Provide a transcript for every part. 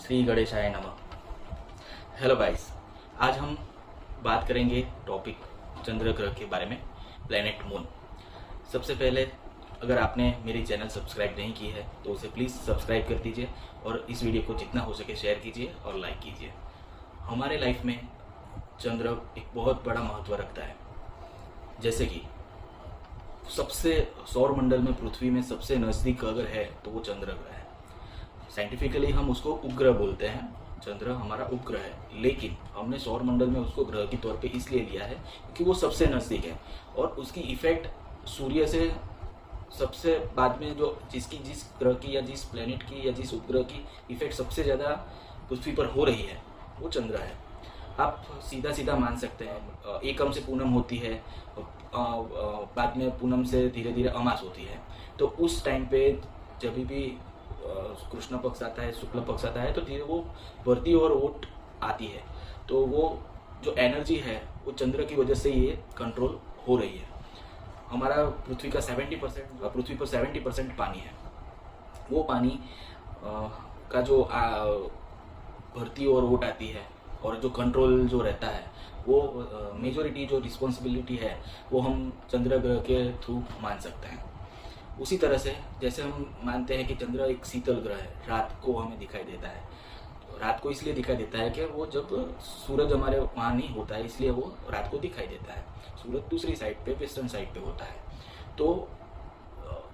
श्री गणेशाय नमः। Hello guys, आज हम बात करेंगे टॉपिक चंद्र ग्रह के बारे में, प्लेनेट मून। सबसे पहले अगर आपने मेरी चैनल सब्सक्राइब नहीं की है तो उसे प्लीज़ सब्सक्राइब कर दीजिए और इस वीडियो को जितना हो सके शेयर कीजिए और लाइक कीजिए। हमारे लाइफ में चंद्र एक बहुत बड़ा महत्व रखता है। जैसे कि सबसे सौर मंडल में पृथ्वी में सबसे नज़दीक अगर है तो वो चंद्र ग्रह है। साइंटिफिकली हम उसको उपग्रह बोलते हैं। चंद्र हमारा उपग्रह है, लेकिन हमने सौर मंडल में उसको ग्रह के तौर पे इसलिए लिया है क्योंकि वो सबसे नज़दीक है और उसकी इफेक्ट सूर्य से सबसे बाद में जो जिस ग्रह की या जिस प्लेनेट की या जिस उपग्रह की इफेक्ट सबसे ज़्यादा पृथ्वी पर हो रही है वो चंद्र है। आप सीधा सीधा मान सकते हैं, एकम से पूनम होती है, बाद में पूनम से धीरे धीरे अमास होती है। तो उस टाइम पे जब भी कृष्ण पक्ष आता है, शुक्ल पक्ष आता है, तो धीरे वो बढ़ती और ओट आती है। तो वो जो एनर्जी है वो चंद्र की वजह से ये कंट्रोल हो रही है। हमारा पृथ्वी का 70% पृथ्वी पर 70% पानी है। वो पानी का जो भर्ती और ओट आती है और जो कंट्रोल जो रहता है वो मेजॉरिटी जो रिस्पॉन्सिबिलिटी है वो हम चंद्र ग्रह के थ्रू मान सकते हैं। उसी तरह से जैसे हम मानते हैं कि चंद्र एक शीतल ग्रह है, रात को हमें दिखाई देता है। रात को इसलिए दिखाई देता है कि वो जब सूरज हमारे वहाँ नहीं होता है इसलिए वो रात को दिखाई देता है। सूरज दूसरी साइड पे, वेस्टर्न साइड पे होता है, तो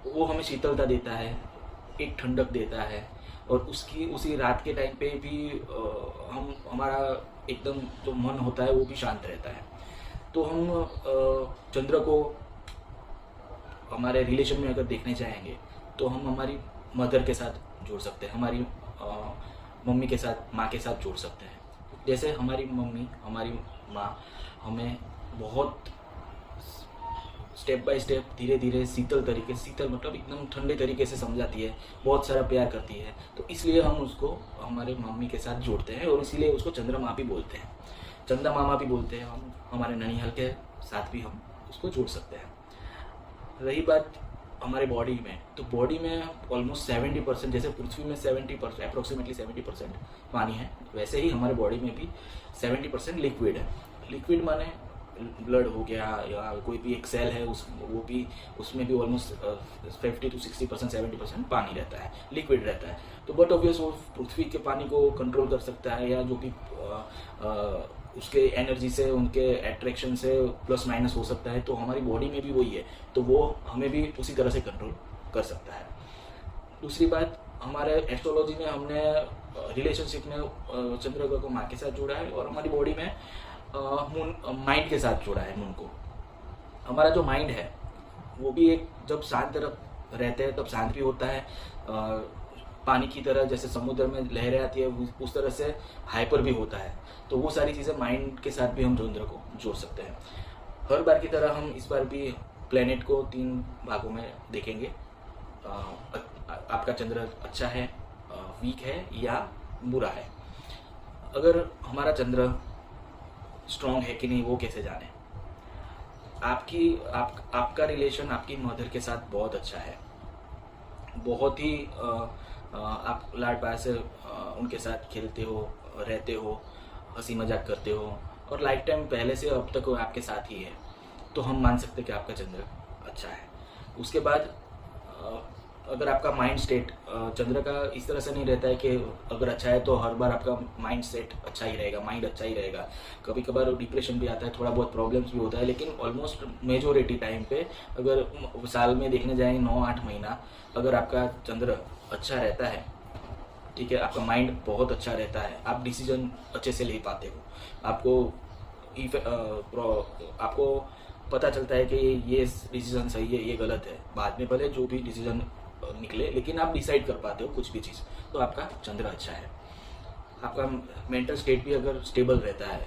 वो हमें शीतलता देता है, एक ठंडक देता है। और उसी रात के टाइम पे भी हमारा एकदम जो मन होता है वो भी शांत रहता है। तो हम चंद्र को हमारे रिलेशन में अगर देखने चाहेंगे तो हम हमारी मदर के साथ जोड़ सकते हैं, हमारी मम्मी के साथ, माँ के साथ जोड़ सकते हैं। जैसे हमारी मम्मी, हमारी माँ हमें बहुत स्टेप बाय स्टेप धीरे धीरे शीतल मतलब एकदम ठंडे तरीके से समझाती है, बहुत सारा प्यार करती है। तो इसलिए हम उसको हमारे मम्मी के साथ जोड़ते हैं और इसीलिए उसको चंद्रमा भी बोलते हैं, चंदा मामा भी बोलते हैं। हम हमारे ननिहाल के साथ भी हम उसको जोड़ सकते हैं। रही बात हमारे बॉडी में, तो बॉडी में ऑलमोस्ट 70%, जैसे पृथ्वी में 70% अप्रोक्सीमेटली 70% पानी है, वैसे ही हमारे बॉडी में भी 70% लिक्विड है। लिक्विड माने ब्लड हो गया या कोई भी एक सेल है उसमें भी ऑलमोस्ट 50 to 60% 70% पानी रहता है, लिक्विड रहता है। तो बट ऑब्वियस वो पृथ्वी के पानी को कंट्रोल कर सकता है या जो भी उसके एनर्जी से, उनके अट्रैक्शन से प्लस माइनस हो सकता है। तो हमारी बॉडी में भी वही है, तो वो हमें भी उसी तरह से कंट्रोल कर सकता है। दूसरी बात, हमारे एस्ट्रोलॉजी में हमने रिलेशनशिप में चंद्र ग्रह को माँ के साथ जोड़ा है और हमारी बॉडी में मून माइंड के साथ जोड़ा है। मून को हमारा जो माइंड है वो भी एक जब शांत रहते हैं तब शांत भी होता है, पानी की तरह जैसे समुद्र में लहरें आती है उस तरह से हाइपर भी होता है। तो वो सारी चीज़ें माइंड के साथ भी हम चंद्र को जोड़ सकते हैं। हर बार की तरह हम इस बार भी प्लेनेट को 3 भागों में देखेंगे। आपका चंद्र अच्छा है, वीक है या बुरा है। अगर हमारा चंद्र स्ट्रॉन्ग है कि नहीं वो कैसे जाने। आपका रिलेशन आपकी मदर के साथ बहुत अच्छा है, बहुत ही आप लाड प्यार से उनके साथ खेलते हो, रहते हो, हंसी मजाक करते हो और लाइफ टाइम पहले से अब तक वो आपके साथ ही है। तो हम मान सकते हैं कि आपका चंद्र अच्छा है। उसके बाद अगर आपका माइंड स्टेट चंद्र का इस तरह से नहीं रहता है कि अगर अच्छा है तो हर बार आपका माइंड सेट अच्छा ही रहेगा, माइंड अच्छा ही रहेगा। कभी कभार डिप्रेशन भी आता है, थोड़ा बहुत प्रॉब्लम्स भी होता है, लेकिन ऑलमोस्ट मेजोरिटी टाइम पे अगर साल में देखने जाएं 9-8 महीना अगर आपका चंद्र अच्छा रहता है, ठीक है, आपका माइंड बहुत अच्छा रहता है, आप डिसीजन अच्छे से ले पाते हो, आपको पता चलता है कि ये डिसीजन सही है, ये गलत है, बाद में भले जो भी डिसीजन निकले लेकिन आप डिसाइड कर पाते हो कुछ भी चीज़, तो आपका चंद्र अच्छा है। आपका मेंटल स्टेट भी अगर स्टेबल रहता है,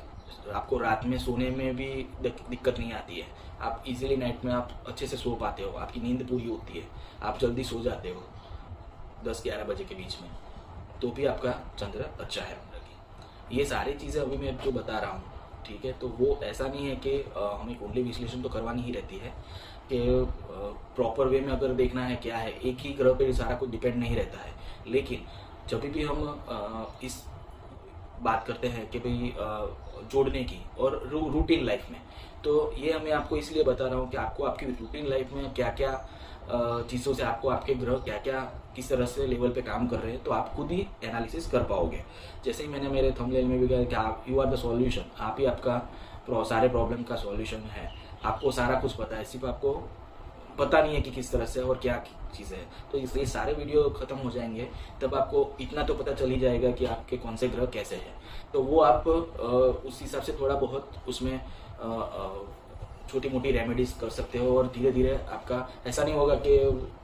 आपको रात में सोने में भी दिक्कत नहीं आती है, आप इजीली नाइट में आप अच्छे से सो पाते हो, आपकी नींद पूरी होती है, आप जल्दी सो जाते हो 10-11 बजे के बीच में, तो भी आपका चंद्र अच्छा है। ये सारी चीज़ें अभी मैं जो बता रहा हूँ, ठीक है, तो वो ऐसा नहीं है कि हमें कुंडली विश्लेषण तो करवानी ही रहती है कि प्रॉपर वे में अगर देखना है क्या है, एक ही ग्रह पे सारा कुछ डिपेंड नहीं रहता है। लेकिन जब भी हम इस बात करते हैं कि भाई जोड़ने की और रूटीन लाइफ में, तो ये मैं आपको इसलिए बता रहा हूँ कि आपको आपकी रूटीन लाइफ में क्या क्या चीज़ों से आपको आपके ग्रह क्या क्या किस तरह से लेवल पे काम कर रहे हैं, तो आप खुद ही एनालिसिस कर पाओगे। जैसे ही मैंने मेरे थंबनेल में भी कहा कि आप यू आर द सॉल्यूशन, आप ही आपका सारे प्रॉब्लम का सॉल्यूशन है। आपको सारा कुछ पता है, सिर्फ आपको पता नहीं है कि किस तरह से और क्या चीज़ है। तो ये सारे वीडियो खत्म हो जाएंगे, तब आपको इतना तो पता चल ही जाएगा कि आपके कौन से ग्रह कैसे हैं। तो वो आप उस हिसाब से थोड़ा बहुत उसमें छोटी मोटी रेमेडीज कर सकते हो, और धीरे धीरे आपका ऐसा नहीं होगा कि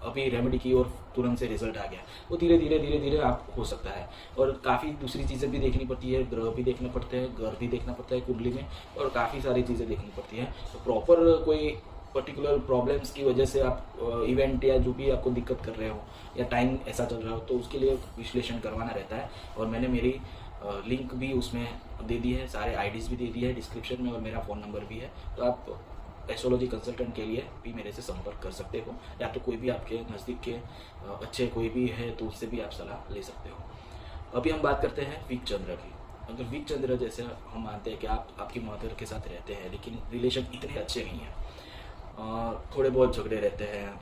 अभी रेमेडी की और तुरंत से रिजल्ट आ गया। वो धीरे धीरे आप हो सकता है। और काफ़ी दूसरी चीज़ें भी देखनी पड़ती है, ग्रह भी देखने पड़ते हैं, घर भी देखना पड़ता है कुंडली में, और काफ़ी सारी चीज़ें देखनी पड़ती हैं। तो प्रॉपर कोई पर्टिकुलर प्रॉब्लम्स की वजह से आप इवेंट या जो भी आपको दिक्कत कर रहे हो या टाइम ऐसा चल रहा हो, तो उसके लिए विश्लेषण करवाना रहता है। और मैंने मेरी लिंक भी उसमें दे दी है, सारे आईडीज़ भी दे दी है डिस्क्रिप्शन में, और मेरा फ़ोन नंबर भी है। तो आप एस्ट्रोलॉजी कंसल्टेंट के लिए भी मेरे से संपर्क कर सकते हो, या तो कोई भी आपके नज़दीक के अच्छे कोई भी है तो उससे भी आप सलाह ले सकते हो। अभी हम बात करते हैं वीक चंद्र की। अगर वीक चंद्र जैसे हम मानते हैं कि आप आपकी मदर के साथ रहते हैं, लेकिन रिलेशन इतने अच्छे नहीं हैं, थोड़े बहुत झगड़े रहते हैं,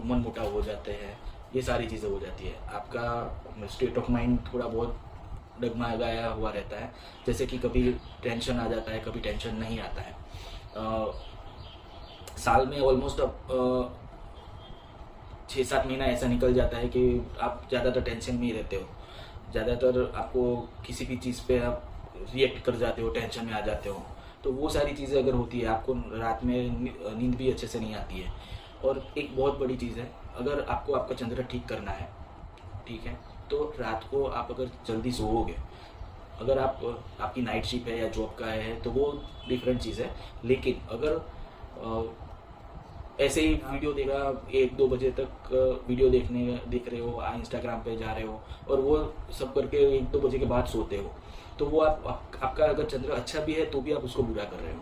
मन मुटाव हो जाते हैं, ये सारी चीज़ें हो जाती है। आपका स्टेट ऑफ माइंड थोड़ा बहुत डगमगाया हुआ रहता है, जैसे कि कभी टेंशन आ जाता है, कभी टेंशन नहीं आता है। साल में ऑलमोस्ट अब 6-7 महीना ऐसा निकल जाता है कि आप ज़्यादातर टेंशन में ही रहते हो। ज़्यादातर आपको किसी भी चीज़ पे आप रिएक्ट कर जाते हो, टेंशन में आ जाते हो। तो वो सारी चीज़ें अगर होती है, आपको रात में नींद भी अच्छे से नहीं आती है। और एक बहुत बड़ी चीज़ है, अगर आपको आपका चंद्र ठीक करना है, ठीक है, तो रात को आप अगर जल्दी सोओगे, अगर आप आपकी नाइट शिफ्ट है या जॉब का है तो वो डिफरेंट चीज़ है। लेकिन अगर ऐसे ही वीडियो देगा 1-2 बजे तक वीडियो देख रहे हो, इंस्टाग्राम पे जा रहे हो, और वो सब करके 1-2 बजे के बाद सोते हो, तो वो आपका अगर चंद्र अच्छा भी है तो भी आप उसको बुरा कर रहे हो।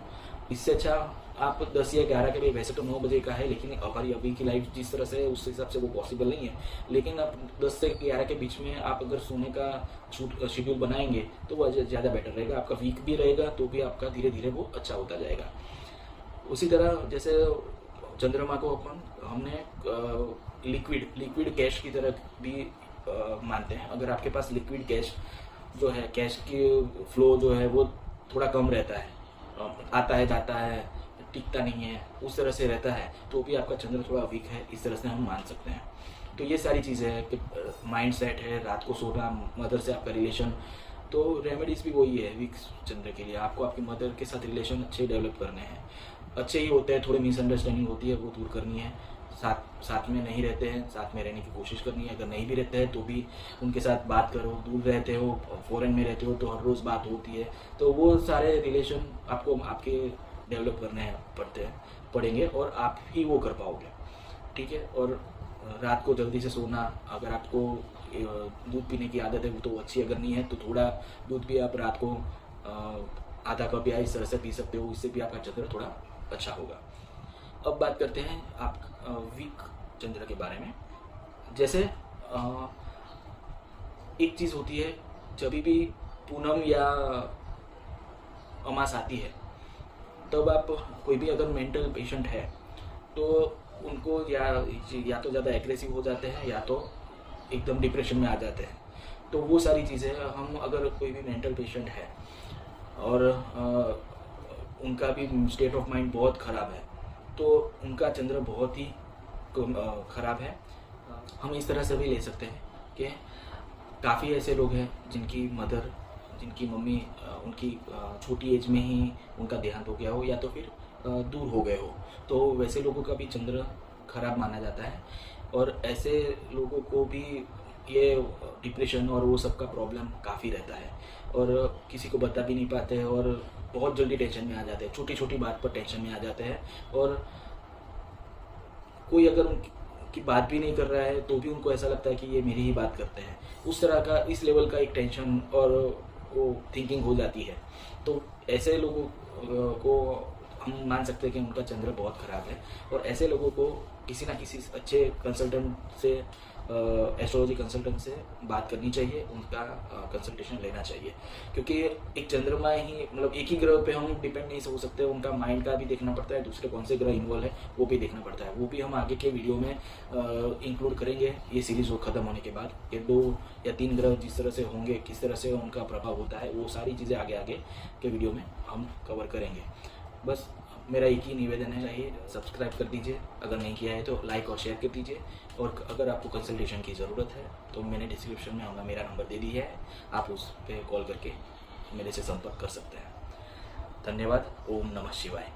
इससे अच्छा आप 10 या 11 के लिए, वैसे तो 9 बजे का है, लेकिन हमारी अभी की लाइफ जिस तरह से है उस हिसाब से वो पॉसिबल नहीं है। लेकिन आप 10 से 11 के बीच में आप अगर सोने का शेड्यूल बनाएंगे तो वो ज़्यादा बेटर रहेगा। आपका वीक भी रहेगा तो भी आपका धीरे धीरे वो अच्छा होता जाएगा। उसी तरह जैसे चंद्रमा को हमने लिक्विड कैश की तरह भी मानते हैं। अगर आपके पास लिक्विड कैश जो है, कैश की फ्लो जो है वो थोड़ा कम रहता है, आता है जाता है, टिकता नहीं है, उस तरह से रहता है, तो भी आपका चंद्र थोड़ा वीक है, इस तरह से हम मान सकते हैं। तो ये सारी चीज़ें हैं कि माइंड सेट है, रात को सोना, मदर से आपका रिलेशन, तो रेमेडीज़ भी वही है वीक चंद्र के लिए। आपको आपकी मदर के साथ रिलेशन अच्छे डेवलप करने हैं, अच्छे ही होते हैं, थोड़ी मिसअंडरस्टैंडिंग होती है वो दूर करनी है। साथ में नहीं रहते हैं, साथ में रहने की कोशिश करनी है। अगर नहीं भी रहते हैं तो भी उनके साथ बात करो। दूर रहते हो, फॉरेन में रहते हो, तो हर रोज़ बात होती है। तो वो सारे रिलेशन आपको आपके डेवलप करने पड़ेंगे, और आप ही वो कर पाओगे, ठीक है। और रात को जल्दी से सोना, अगर आपको दूध पीने की आदत है वो तो अच्छी, अगर नहीं है तो थोड़ा दूध भी आप रात को आधा कप या इस तरह से पी सकते हो, इससे भी आपका चंद्र थोड़ा अच्छा होगा। अब बात करते हैं आप वीक चंद्र के बारे में। जैसे एक चीज़ होती है, जब भी पूनम या अमास आती है, तब आप कोई भी अगर मेंटल पेशेंट है तो उनको या तो ज़्यादा एग्रेसिव हो जाते हैं, या तो एकदम डिप्रेशन में आ जाते हैं। तो वो सारी चीज़ें हम, अगर कोई भी मेंटल पेशेंट है और उनका भी स्टेट ऑफ माइंड बहुत ख़राब है, तो उनका चंद्र बहुत ही ख़राब है। हम इस तरह से भी ले सकते हैं कि काफ़ी ऐसे लोग हैं जिनकी मदर, जिनकी मम्मी उनकी छोटी एज में ही उनका देहांत हो गया हो, या तो फिर दूर हो गए हो, तो वैसे लोगों का भी चंद्र खराब माना जाता है। और ऐसे लोगों को भी ये डिप्रेशन और वो सब का प्रॉब्लम काफ़ी रहता है, और किसी को बता भी नहीं पाते हैं, और बहुत जल्दी टेंशन में आ जाते हैं, छोटी छोटी बात पर टेंशन में आ जाते हैं। और कोई अगर उनकी बात भी नहीं कर रहा है तो भी उनको ऐसा लगता है कि ये मेरी ही बात करते हैं। उस तरह का, इस लेवल का एक टेंशन और वो थिंकिंग हो जाती है। तो ऐसे लोगों को हम मान सकते हैं कि उनका चंद्र बहुत ख़राब है, और ऐसे लोगों को किसी ना किसी अच्छे कंसल्टेंट से एस्ट्रोलॉजी कंसल्टेंट से बात करनी चाहिए, उनका कंसल्टेशन लेना चाहिए, क्योंकि एक चंद्रमा ही मतलब एक ही ग्रह पे हम डिपेंड नहीं हो सकते, उनका माइंड का भी देखना पड़ता है, दूसरे कौन से ग्रह इन्वॉल्व है वो भी देखना पड़ता है। वो भी हम आगे के वीडियो में इंक्लूड करेंगे, ये सीरीज वो ख़त्म होने के बाद। ये 2 या 3 ग्रह जिस तरह से होंगे, किस तरह से उनका प्रभाव होता है, वो सारी चीज़ें आगे आगे के वीडियो में हम कवर करेंगे। बस मेरा एक ही निवेदन है, सब्सक्राइब कर दीजिए, अगर नहीं किया है तो लाइक और शेयर कर दीजिए। और अगर आपको कंसल्टेशन की ज़रूरत है तो मैंने डिस्क्रिप्शन में मेरा नंबर दे दिया है, आप उस पर कॉल करके मेरे से संपर्क कर सकते हैं। धन्यवाद। ओम नमः शिवाय।